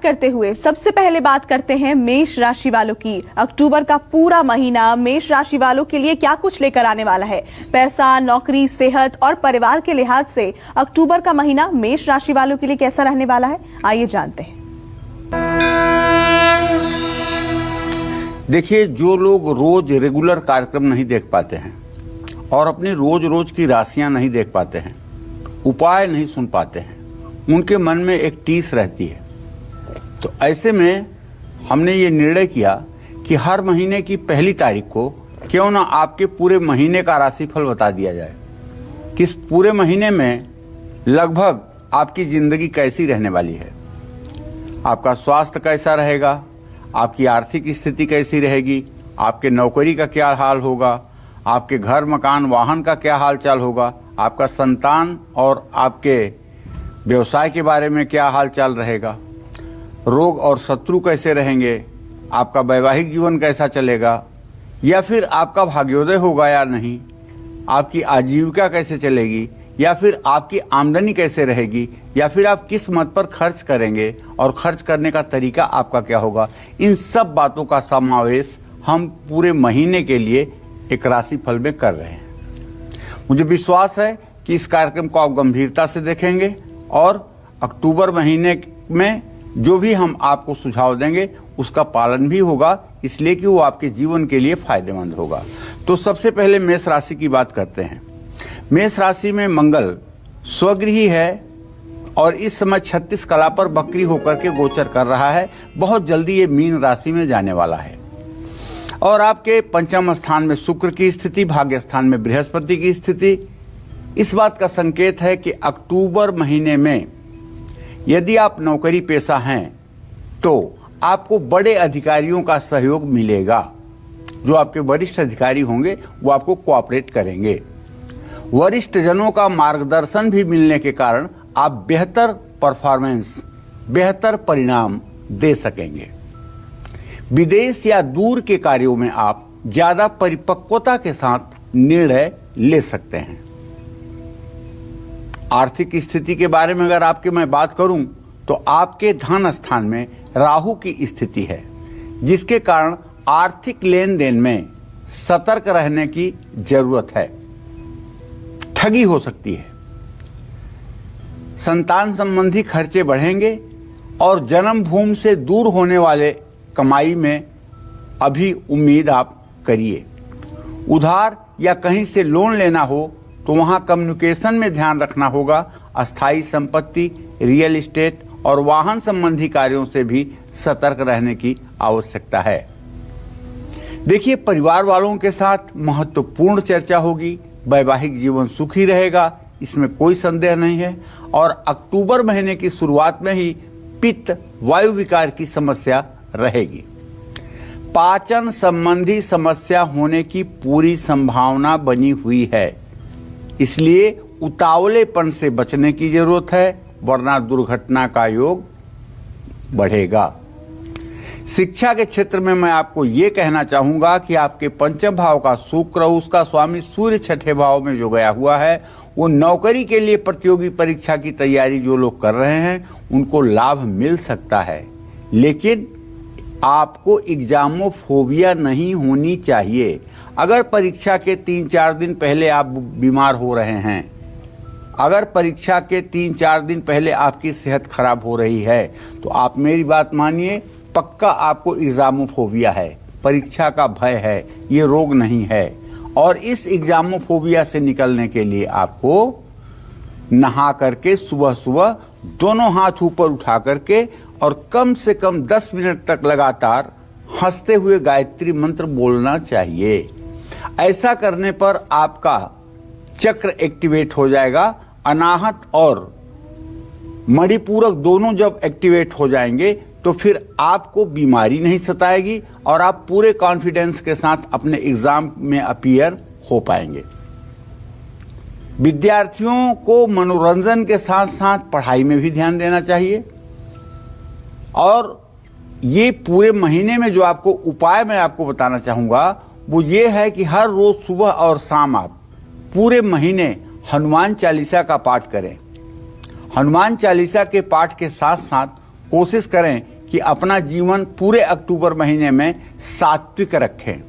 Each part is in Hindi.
करते हुए सबसे पहले बात करते हैं मेष राशि वालों की। अक्टूबर का पूरा महीना मेष राशि वालों के लिए क्या कुछ लेकर आने वाला है। पैसा, नौकरी, सेहत और परिवार के लिहाज से अक्टूबर का महीना मेष राशि वालों के लिए कैसा रहने वाला है, आइए जानते हैं। देखिए, जो लोग रोज रेगुलर कार्यक्रम नहीं देख पाते हैं और अपनी रोज रोज की राशियां नहीं देख पाते हैं, उपाय नहीं सुन पाते हैं, उनके मन में एक टीस रहती है। तो ऐसे में हमने ये निर्णय किया कि हर महीने की पहली तारीख को क्यों ना आपके पूरे महीने का राशिफल बता दिया जाए कि इस पूरे महीने में लगभग आपकी जिंदगी कैसी रहने वाली है, आपका स्वास्थ्य कैसा रहेगा, आपकी आर्थिक स्थिति कैसी रहेगी, आपके नौकरी का क्या हाल होगा, आपके घर मकान वाहन का क्या हाल चाल होगा, आपका संतान और आपके व्यवसाय के बारे में क्या हाल चाल रहेगा, रोग और शत्रु कैसे रहेंगे, आपका वैवाहिक जीवन कैसा चलेगा, या फिर आपका भाग्योदय होगा या नहीं, आपकी आजीविका कैसे चलेगी, या फिर आपकी आमदनी कैसे रहेगी, या फिर आप किस मत पर खर्च करेंगे और खर्च करने का तरीका आपका क्या होगा। इन सब बातों का समावेश हम पूरे महीने के लिए एक राशिफल में कर रहे हैं। मुझे विश्वास है कि इस कार्यक्रम को आप गंभीरता से देखेंगे और अक्टूबर महीने में जो भी हम आपको सुझाव देंगे उसका पालन भी होगा, इसलिए कि वो आपके जीवन के लिए फायदेमंद होगा। तो सबसे पहले मेष राशि की बात करते हैं। मेष राशि में मंगल स्वगृही है और इस समय 36 कला पर बकरी होकर के गोचर कर रहा है। बहुत जल्दी ये मीन राशि में जाने वाला है और आपके पंचम स्थान में शुक्र की स्थिति, भाग्य स्थान में बृहस्पति की स्थिति इस बात का संकेत है कि अक्टूबर महीने में यदि आप नौकरी पेशा हैं तो आपको बड़े अधिकारियों का सहयोग मिलेगा। जो आपके वरिष्ठ अधिकारी होंगे वो आपको कोऑपरेट करेंगे। वरिष्ठ जनों का मार्गदर्शन भी मिलने के कारण आप बेहतर परफॉर्मेंस, बेहतर परिणाम दे सकेंगे। विदेश या दूर के कार्यों में आप ज्यादा परिपक्वता के साथ निर्णय ले सकते हैं। आर्थिक स्थिति के बारे में अगर आपकी मैं बात करूं तो आपके धन स्थान में राहु की स्थिति है, जिसके कारण आर्थिक लेन देन में सतर्क रहने की जरूरत है। ठगी हो सकती है, संतान संबंधी खर्चे बढ़ेंगे और जन्म भूमि से दूर होने वाले कमाई में अभी उम्मीद आप करिए। उधार या कहीं से लोन लेना हो तो वहां कम्युनिकेशन में ध्यान रखना होगा। अस्थाई संपत्ति, रियल एस्टेट और वाहन संबंधी कार्यों से भी सतर्क रहने की आवश्यकता है। देखिए, परिवार वालों के साथ महत्वपूर्ण चर्चा होगी। वैवाहिक जीवन सुखी रहेगा, इसमें कोई संदेह नहीं है। और अक्टूबर महीने की शुरुआत में ही पित्त वायु विकार की समस्या रहेगी। पाचन संबंधी समस्या होने की पूरी संभावना बनी हुई है, इसलिए उतावलेपन से बचने की जरूरत है, वरना दुर्घटना का योग बढ़ेगा। शिक्षा के क्षेत्र में मैं आपको ये कहना चाहूंगा कि आपके पंचम भाव का शुक्र, उसका स्वामी सूर्य छठे भाव में जो गया हुआ है, वो नौकरी के लिए प्रतियोगी परीक्षा की तैयारी जो लोग कर रहे हैं उनको लाभ मिल सकता है। लेकिन आपको एग्जामोफोबिया नहीं होनी चाहिए। अगर परीक्षा के 3-4 दिन पहले आप बीमार हो रहे हैं, अगर परीक्षा के 3-4 दिन पहले आपकी सेहत खराब हो रही है तो आप मेरी बात मानिए, पक्का आपको एग्जामोफोबिया है, परीक्षा का भय है, ये रोग नहीं है। और इस एग्जामोफोबिया से निकलने के लिए आपको नहा करके सुबह सुबह दोनों हाथ ऊपर उठा करके और कम से कम 10 मिनट तक लगातार हंसते हुए गायत्री मंत्र बोलना चाहिए। ऐसा करने पर आपका चक्र एक्टिवेट हो जाएगा। अनाहत और मणिपूरक दोनों जब एक्टिवेट हो जाएंगे तो फिर आपको बीमारी नहीं सताएगी और आप पूरे कॉन्फिडेंस के साथ अपने एग्जाम में अपीयर हो पाएंगे। विद्यार्थियों को मनोरंजन के साथ साथ पढ़ाई में भी ध्यान देना चाहिए। और ये पूरे महीने में जो आपको उपाय मैं आपको बताना चाहूंगा वो ये है कि हर रोज सुबह और शाम आप पूरे महीने हनुमान चालीसा का पाठ करें। हनुमान चालीसा के पाठ के साथ साथ कोशिश करें कि अपना जीवन पूरे अक्टूबर महीने में सात्विक रखें।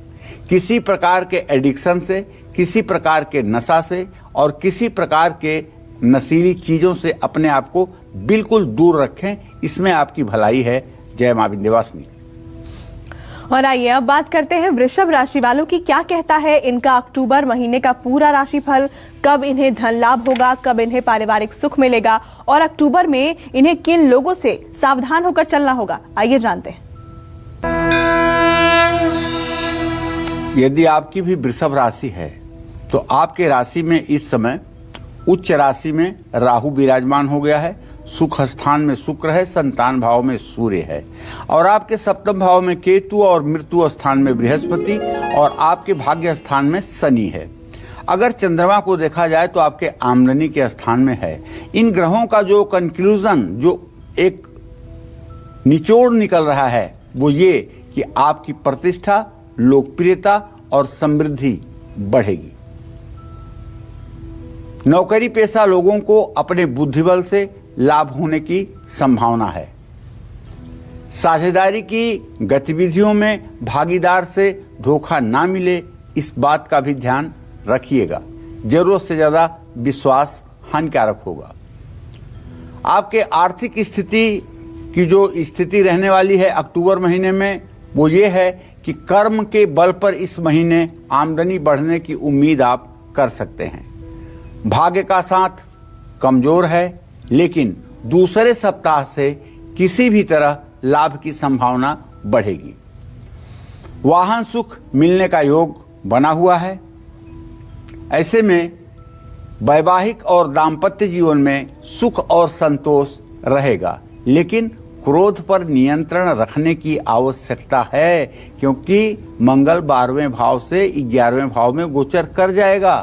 किसी प्रकार के एडिक्शन से, किसी प्रकार के नशा से और किसी प्रकार के नशीली चीज़ों से अपने आप को बिल्कुल दूर रखें। इसमें आपकी भलाई है। जय मां विंध्यवासिनी। और आइए अब बात करते हैं वृषभ राशि वालों की। क्या कहता है इनका अक्टूबर महीने का पूरा राशिफल? कब इन्हें धन लाभ होगा, कब इन्हें पारिवारिक सुख मिलेगा और अक्टूबर में इन्हें किन लोगों से सावधान होकर चलना होगा, आइए जानते हैं। यदि आपकी भी वृषभ राशि है तो आपके राशि में इस समय उच्च राशि में राहु विराजमान हो गया है, सुख स्थान में शुक्र है, संतान भाव में सूर्य है और आपके सप्तम भाव में केतु और मृत्यु स्थान में बृहस्पति और आपके भाग्य स्थान में शनि है। अगर चंद्रमा को देखा जाए तो आपके आमदनी के स्थान में है। इन ग्रहों का जो कंक्लूजन, जो एक निचोड़ निकल रहा है वो ये कि आपकी प्रतिष्ठा, लोकप्रियता और समृद्धि बढ़ेगी। नौकरी पेशा लोगों को अपने बुद्धिबल से लाभ होने की संभावना है। साझेदारी की गतिविधियों में भागीदार से धोखा ना मिले, इस बात का भी ध्यान रखिएगा। जरूरत से ज्यादा विश्वास हानिकारक होगा। आपके आर्थिक स्थिति की जो स्थिति रहने वाली है अक्टूबर महीने में वो ये है कि कर्म के बल पर इस महीने आमदनी बढ़ने की उम्मीद आप कर सकते हैं। भाग्य का साथ कमजोर है, लेकिन दूसरे सप्ताह से किसी भी तरह लाभ की संभावना बढ़ेगी। वाहन सुख मिलने का योग बना हुआ है। ऐसे में वैवाहिक और दाम्पत्य जीवन में सुख और संतोष रहेगा, लेकिन क्रोध पर नियंत्रण रखने की आवश्यकता है, क्योंकि मंगल 12वें भाव से 11वें भाव में गोचर कर जाएगा।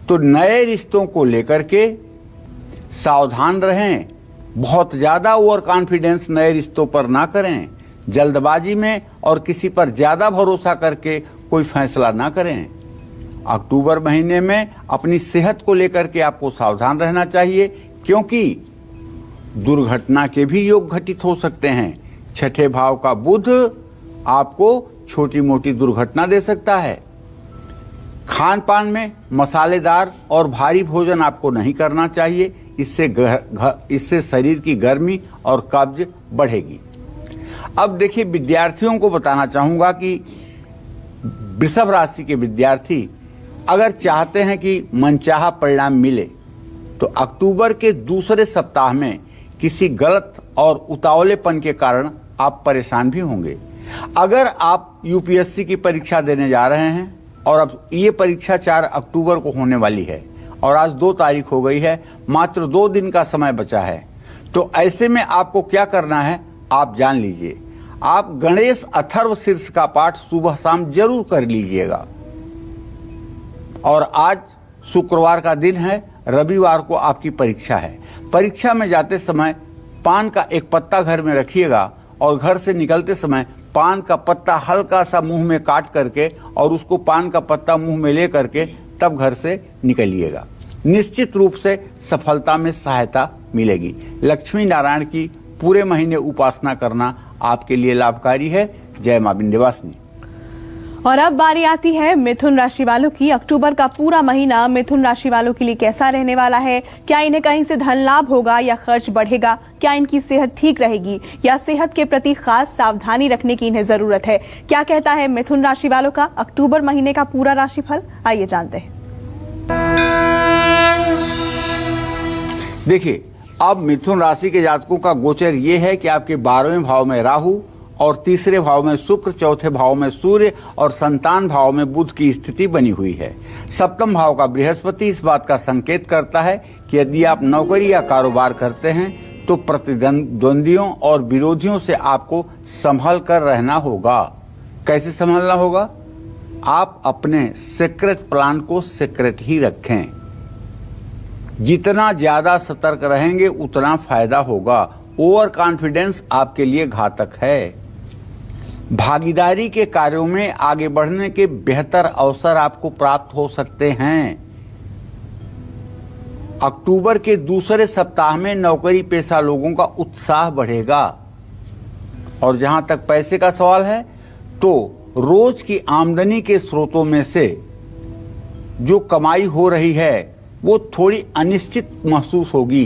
तो नए रिश्तों को लेकर के सावधान रहें। बहुत ज़्यादा ओवर कॉन्फिडेंस नए रिश्तों पर ना करें। जल्दबाजी में और किसी पर ज़्यादा भरोसा करके कोई फैसला ना करें। अक्टूबर महीने में अपनी सेहत को लेकर के आपको सावधान रहना चाहिए, क्योंकि दुर्घटना के भी योग घटित हो सकते हैं। छठे भाव का बुध आपको छोटी मोटी दुर्घटना दे सकता है। खान पान में मसालेदार और भारी भोजन आपको नहीं करना चाहिए। इससे शरीर की गर्मी और कब्ज बढ़ेगी। अब देखिए, विद्यार्थियों को बताना चाहूँगा कि वृषभ राशि के विद्यार्थी अगर चाहते हैं कि मनचाहा परिणाम मिले तो अक्टूबर के दूसरे सप्ताह में किसी गलत और उतावलेपन के कारण आप परेशान भी होंगे। अगर आप यूपीएससी की परीक्षा देने जा रहे हैं और अब ये परीक्षा 4 अक्टूबर को होने वाली है और आज 2 तारीख हो गई है, मात्र 2 दिन का समय बचा है, तो ऐसे में आपको क्या करना है आप जान लीजिए। आप गणेश अथर्व शीर्ष का पाठ सुबह शाम जरूर कर लीजिएगा। और आज शुक्रवार का दिन है, रविवार को आपकी परीक्षा है। परीक्षा में जाते समय पान का एक पत्ता घर में रखिएगा और घर से निकलते समय पान का पत्ता हल्का सा मुंह में काट करके और उसको पान का पत्ता मुंह में ले करके तब घर से निकलिएगा। निश्चित रूप से सफलता में सहायता मिलेगी। लक्ष्मी नारायण की पूरे महीने उपासना करना आपके लिए लाभकारी है। जय मां विंध्यवासिनी। और अब बारी आती है मिथुन राशि वालों की। अक्टूबर का पूरा महीना मिथुन राशि वालों के लिए कैसा रहने वाला है? क्या इन्हें कहीं से धन लाभ होगा या खर्च बढ़ेगा? क्या इनकी सेहत ठीक रहेगी या सेहत के प्रति खास सावधानी रखने की इन्हें जरूरत है? क्या कहता है मिथुन राशि वालों का अक्टूबर महीने का पूरा राशिफल, आइए जानते हैं। देखिए, अब मिथुन राशि के जातकों का गोचर ये है कि आपके 12वें भाव में राहु और तीसरे भाव में शुक्र, चौथे भाव में सूर्य और संतान भाव में बुध की स्थिति बनी हुई है। सप्तम भाव का बृहस्पति इस बात का संकेत करता है कि यदि आप नौकरी या कारोबार करते हैं तो प्रतिद्वंदियों और विरोधियों से आपको संभल कर रहना होगा। कैसे संभलना होगा? आप अपने सीक्रेट प्लान को सीक्रेट ही रखें। जितना ज्यादा सतर्क रहेंगे उतना फायदा होगा। ओवर कॉन्फिडेंस आपके लिए घातक है। भागीदारी के कार्यों में आगे बढ़ने के बेहतर अवसर आपको प्राप्त हो सकते हैं। अक्टूबर के दूसरे सप्ताह में नौकरी पेशा लोगों का उत्साह बढ़ेगा। और जहां तक पैसे का सवाल है तो रोज की आमदनी के स्रोतों में से जो कमाई हो रही है वो थोड़ी अनिश्चित महसूस होगी,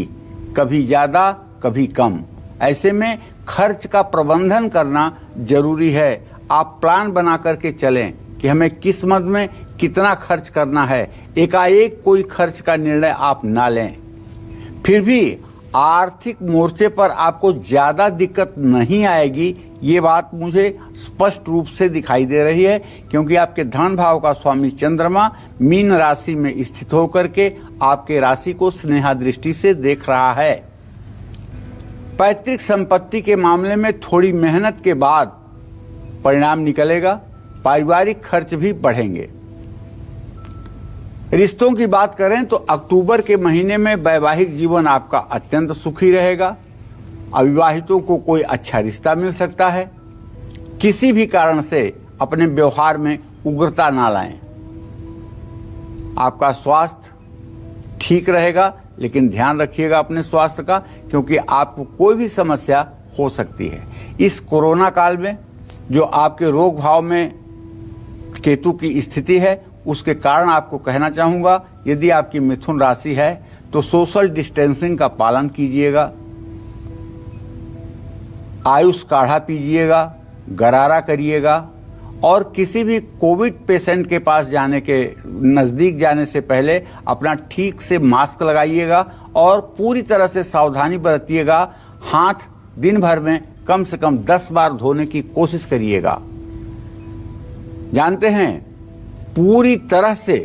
कभी ज़्यादा कभी कम। ऐसे में खर्च का प्रबंधन करना जरूरी है। आप प्लान बना करके चलें कि हमें किस मद में कितना खर्च करना है। एकाएक कोई खर्च का निर्णय आप ना लें। फिर भी आर्थिक मोर्चे पर आपको ज़्यादा दिक्कत नहीं आएगी, ये बात मुझे स्पष्ट रूप से दिखाई दे रही है, क्योंकि आपके धन भाव का स्वामी चंद्रमा मीन राशि में स्थित होकर के आपके राशि को स्नेहा दृष्टि से देख रहा है। पैतृक संपत्ति के मामले में थोड़ी मेहनत के बाद परिणाम निकलेगा। पारिवारिक खर्च भी बढ़ेंगे। रिश्तों की बात करें तो अक्टूबर के महीने में वैवाहिक जीवन आपका अत्यंत सुखी रहेगा। अविवाहितों को कोई अच्छा रिश्ता मिल सकता है। किसी भी कारण से अपने व्यवहार में उग्रता ना लाएं। आपका स्वास्थ्य ठीक रहेगा, लेकिन ध्यान रखिएगा अपने स्वास्थ्य का, क्योंकि आपको कोई भी समस्या हो सकती है। इस कोरोना काल में जो आपके रोग भाव में केतु की स्थिति है, उसके कारण आपको कहना चाहूँगा, यदि आपकी मिथुन राशि है तो सोशल डिस्टेंसिंग का पालन कीजिएगा, आयुष काढ़ा पीजिएगा, गरारा करिएगा, और किसी भी कोविड पेशेंट के पास जाने के नज़दीक जाने से पहले अपना ठीक से मास्क लगाइएगा और पूरी तरह से सावधानी बरतिएगा। हाथ दिन भर में कम से कम 10 बार धोने की कोशिश करिएगा। जानते हैं, पूरी तरह से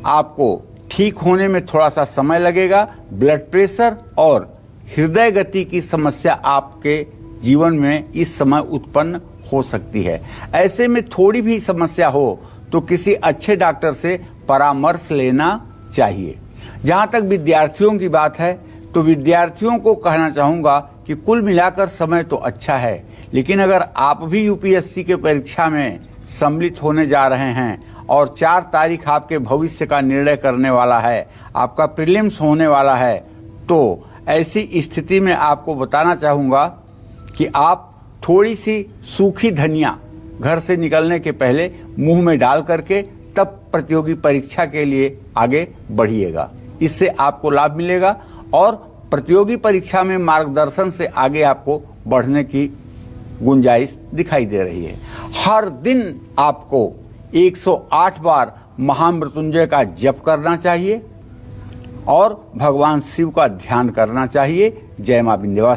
आपको ठीक होने में थोड़ा सा समय लगेगा। ब्लड प्रेशर और हृदय गति की समस्या आपके जीवन में इस समय उत्पन्न हो सकती है। ऐसे में थोड़ी भी समस्या हो तो किसी अच्छे डॉक्टर से परामर्श लेना चाहिए। जहाँ तक विद्यार्थियों की बात है तो विद्यार्थियों को कहना चाहूँगा कि कुल मिलाकर समय तो अच्छा है, लेकिन अगर आप भी यूपीएससी के परीक्षा में सम्मिलित होने जा रहे हैं और 4 तारीख आपके भविष्य का निर्णय करने वाला है, आपका प्रीलिम्स होने वाला है, तो ऐसी स्थिति में आपको बताना चाहूँगा कि आप थोड़ी सी सूखी धनिया घर से निकलने के पहले मुंह में डाल करके तब प्रतियोगी परीक्षा के लिए आगे बढ़िएगा। इससे आपको लाभ मिलेगा और प्रतियोगी परीक्षा में मार्गदर्शन से आगे आपको बढ़ने की गुंजाइश दिखाई दे रही है। हर दिन आपको 108 बार महामृत्युंजय का जप करना चाहिए और भगवान शिव का ध्यान करना चाहिए। जय मां विंध्यवासिनी।